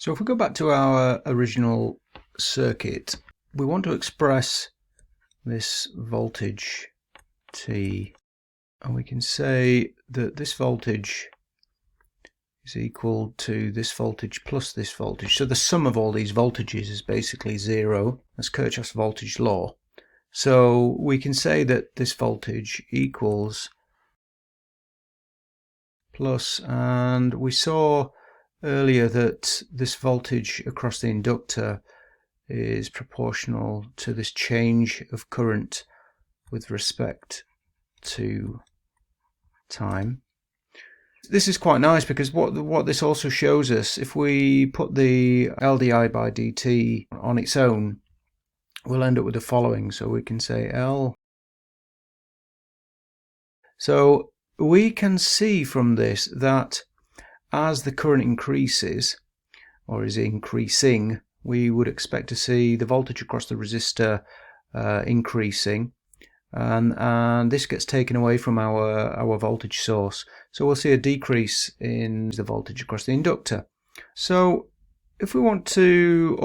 So if we go back to our original circuit, we want to express this voltage T, and we can say that this voltage is equal to this voltage plus this voltage. So the sum of all these voltages is basically zero. That's Kirchhoff's voltage law. So we can say that this voltage equals plus, and we saw earlier that this voltage across the inductor is proportional to this change of current with respect to time. This is quite nice because what this also shows us, if we put the LdI by dt on its own, we'll end up with the following. So we can say L. So we can see from this that as the current increases, or is increasing, we would expect to see the voltage across the resistor increasing, and this gets taken away from our voltage source. So we'll see a decrease in the voltage across the inductor. So if we want to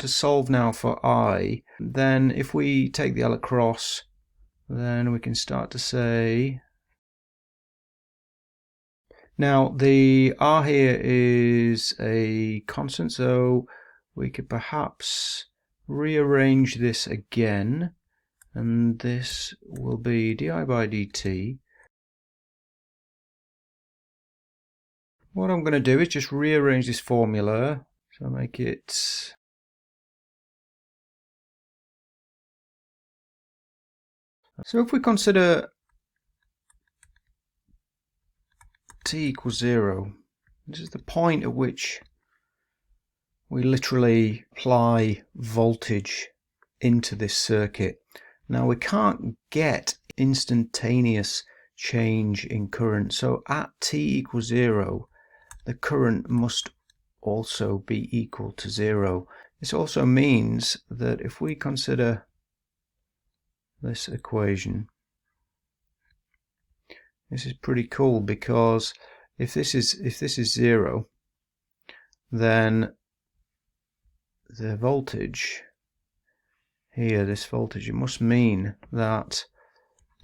solve now for I, then if we take the L across, then we can start to say, now the R here is a constant, so we could perhaps rearrange this again, and this will be di by dt. What I'm going to do is just rearrange this formula, so make it so if we consider t equals 0, this is the point at which we literally apply voltage into this circuit. Now we can't get instantaneous change in current, so at t equals 0 the current must also be equal to 0. This also means that if we consider this equation, this is pretty cool, because if this is 0, then the voltage here, this voltage, it must mean that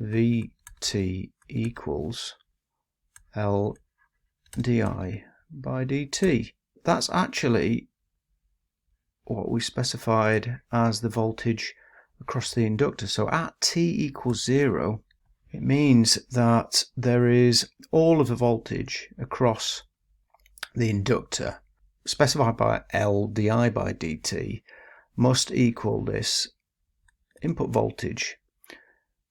Vt equals L di by dt. That's actually what we specified as the voltage across the inductor. So at t equals 0, it means that there is all of the voltage across the inductor specified by L di by dt must equal this input voltage.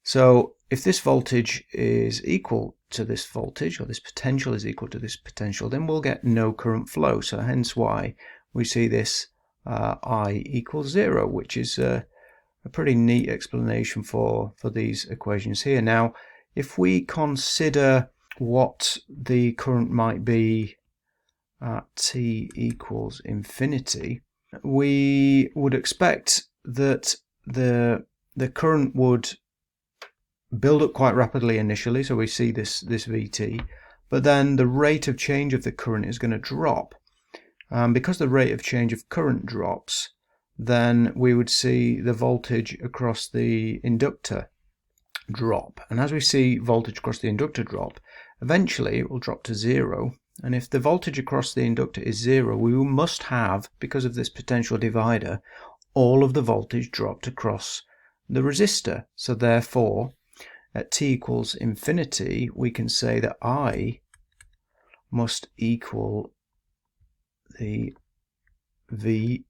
So if this voltage is equal to this voltage, or this potential is equal to this potential, then we'll get no current flow. So hence why we see this I equals 0, which is a pretty neat explanation for these equations here. Now, if we consider what the current might be at t equals infinity, we would expect that the current would build up quite rapidly initially, so we see this Vt, but then the rate of change of the current is going to drop. Because the rate of change of current drops, then we would see the voltage across the inductor drop. And as we see voltage across the inductor drop, eventually it will drop to 0. And if the voltage across the inductor is 0, we must have, because of this potential divider, all of the voltage dropped across the resistor. So therefore, at t equals infinity, we can say that I must equal the V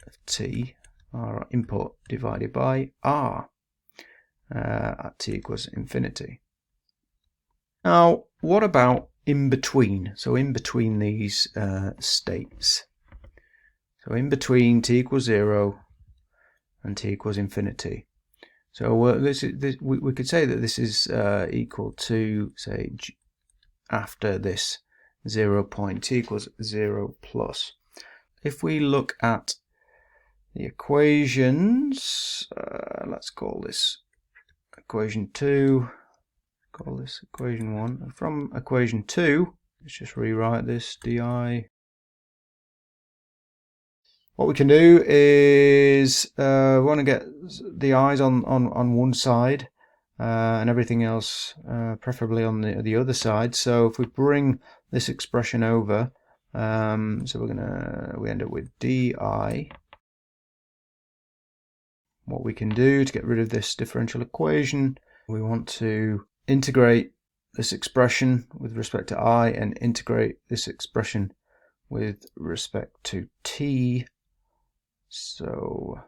of t, our input, divided by R at t equals infinity. Now, what about in between? So in between these states. So in between t equals 0 and t equals infinity. So we could say that this is equal to, say, after this 0 point, t equals 0 plus. If we look at the equations, let's call this equation 2, call this equation 1. From equation 2, let's just rewrite this, di What we can do is we want to get the eyes on one side and everything else preferably on the other side. So if we bring this expression over, so we end up with di. What we can do to get rid of this differential equation, we want to integrate this expression with respect to I and integrate this expression with respect to t. So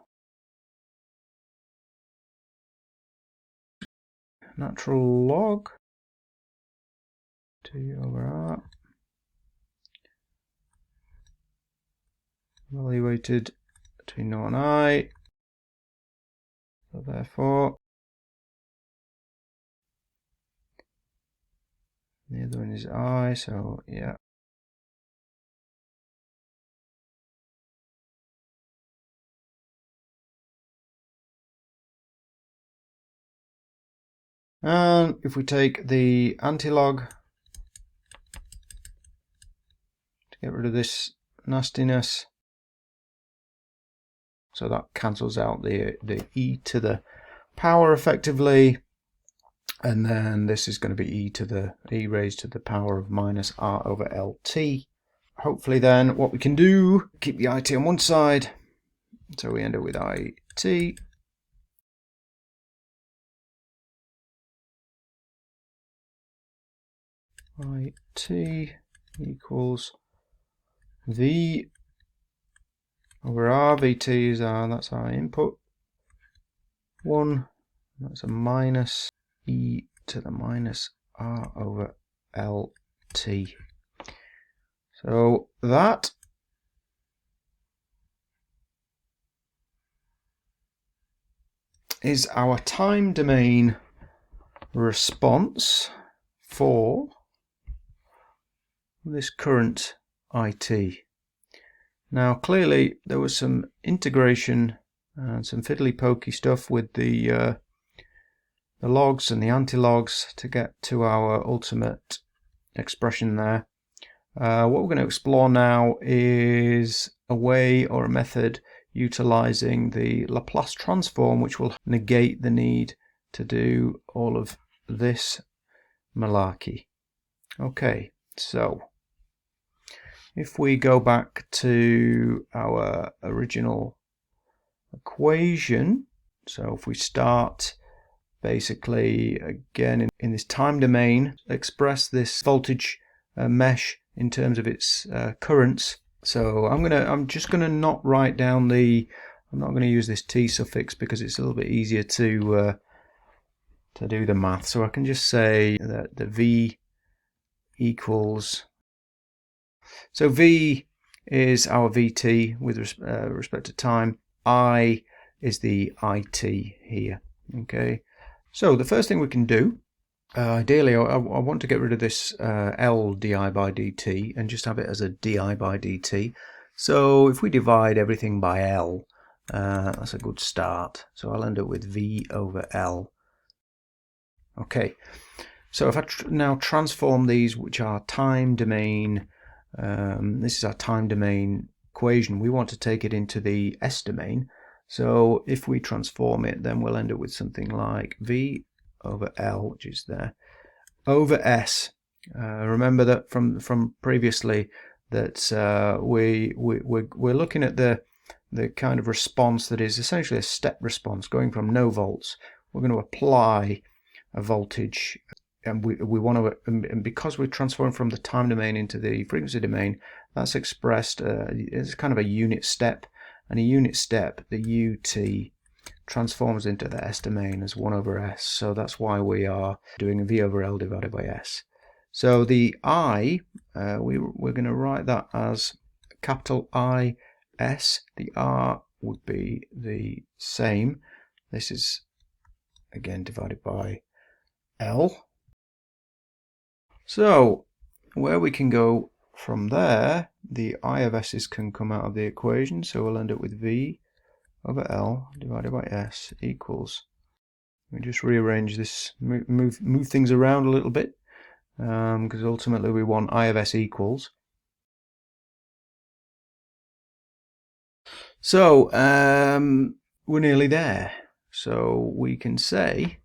natural log t over r evaluated between 0 and I. So therefore the other one is I, so yeah. And if we take the antilog to get rid of this nastiness, so that cancels out the e to the power effectively, and then this is going to be e raised to the power of minus r over lt. Hopefully then what we can do, keep the it on one side, so we end up with it equals v over r. Vt is that's our input. 1, that's a minus e to the minus r over lt. So that is our time domain response for this current it. Now clearly there was some integration and some fiddly pokey stuff with the logs and the antilogs to get to our ultimate expression there. What we're going to explore now is a way or a method utilizing the Laplace transform, which will negate the need to do all of this malarkey. Okay, so if we go back to our original equation, so if we start basically again in this time domain, express this voltage mesh in terms of its currents. So I'm just gonna not write down I'm not going to use this t suffix because it's a little bit easier to do the math. So I can just say that the v equals, so v is our vt with respect to time, I is the it here. Okay, so the first thing we can do, ideally I want to get rid of this L di by dt and just have it as a di by dt. So if we divide everything by L, that's a good start. So I'll end up with v over L. Okay, so if I now transform these, which are time domain, this is our time domain equation, we want to take it into the S domain. So if we transform it, then we'll end up with something like v over L, which is there, over S. Remember that from previously that we're looking at the kind of response that is essentially a step response going from no volts. We're going to apply a voltage, and we want to, and because we're transforming from the time domain into the frequency domain, that's expressed as kind of a unit step, and a unit step, the ut, transforms into the S domain as 1 over S. So that's why we are doing a v over L divided by S. So the I, we're going to write that as capital IS. The R would be the same. This is again divided by L. So where we can go from there, the I of S's can come out of the equation, so we'll end up with V over L divided by S equals, we just rearrange this, move things around a little bit, because ultimately we want I of S equals. So we're nearly there. So we can say,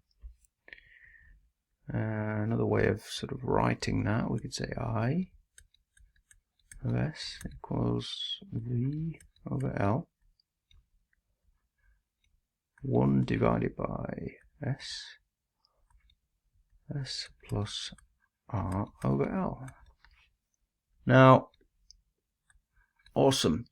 another way of sort of writing that, we could say I of S equals V over L 1 divided by S plus R over L. Now, awesome.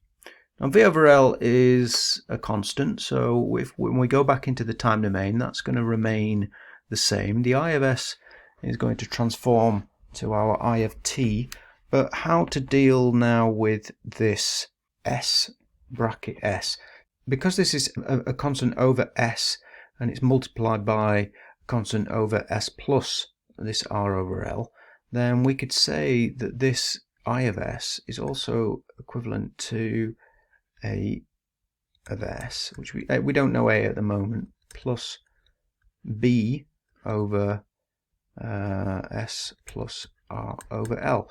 Now V over L is a constant, so when we go back into the time domain, that's going to remain the same. The I of S is going to transform to our I of t, but how to deal now with this S bracket S? Because this is a constant over S and it's multiplied by a constant over S plus this R over L, then we could say that this I of S is also equivalent to A of S, which we don't know A at the moment, plus B over S plus R over L.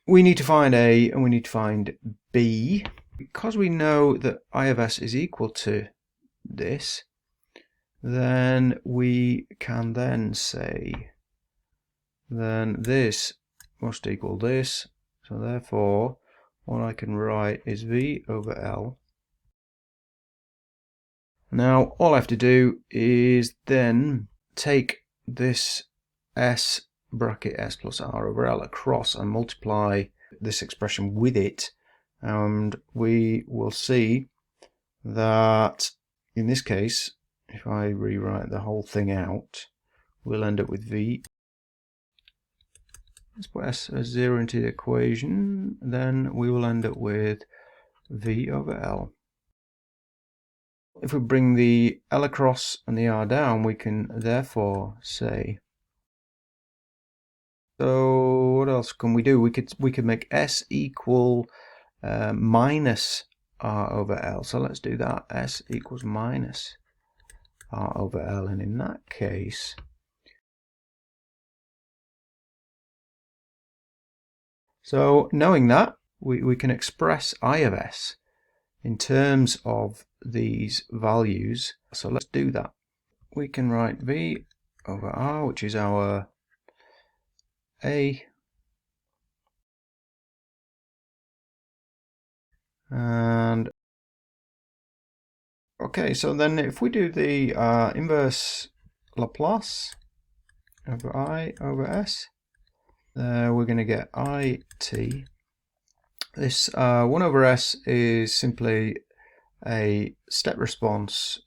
We need to find A and we need to find B. Because we know that I of S is equal to this, then we can then say then this must equal this, so therefore what I can write is V over L. Now all I have to do is then take this S bracket S plus R over L across and multiply this expression with it, and we will see that in this case, if I rewrite the whole thing out, we'll end up with V. Let's put S as 0 into the equation, then we will end up with V over L. If we bring the L across and the R down, we can therefore say, so what else can we do? We could make S equal minus R over L. So let's do that. S equals minus R over L, and in that case, so knowing that, we can express I of S in terms of these values. So let's do that. We can write V over R, which is our A, and okay, so then if we do the inverse Laplace over I over S, we're going to get IT. This 1 over S is simply a step response,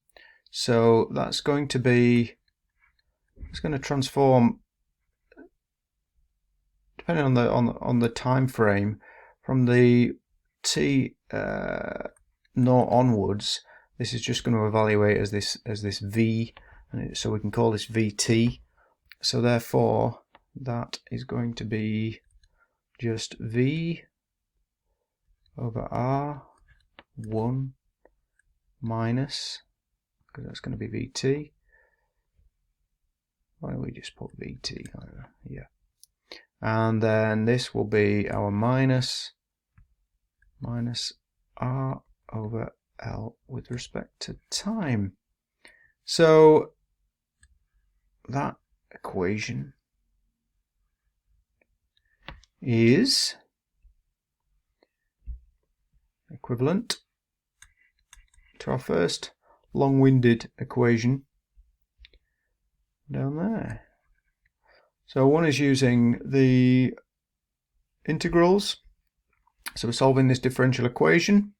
so that's going to be, it's going to transform depending on the time frame from the t 0 onwards. This is just going to evaluate as this v, and so we can call this vt. So therefore that is going to be just v over r 1 minus, because that's going to be vt. Why don't we just put vt over here? And then this will be our minus r over L with respect to time. So that equation is equivalent to our first long-winded equation down there. So one is using the integrals. So we're solving this differential equation.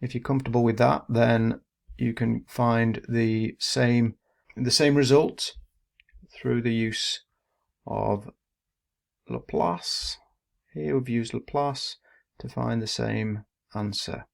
If you're comfortable with that, then you can find the same result through the use of Laplace. Here we've used Laplace to find the same answer.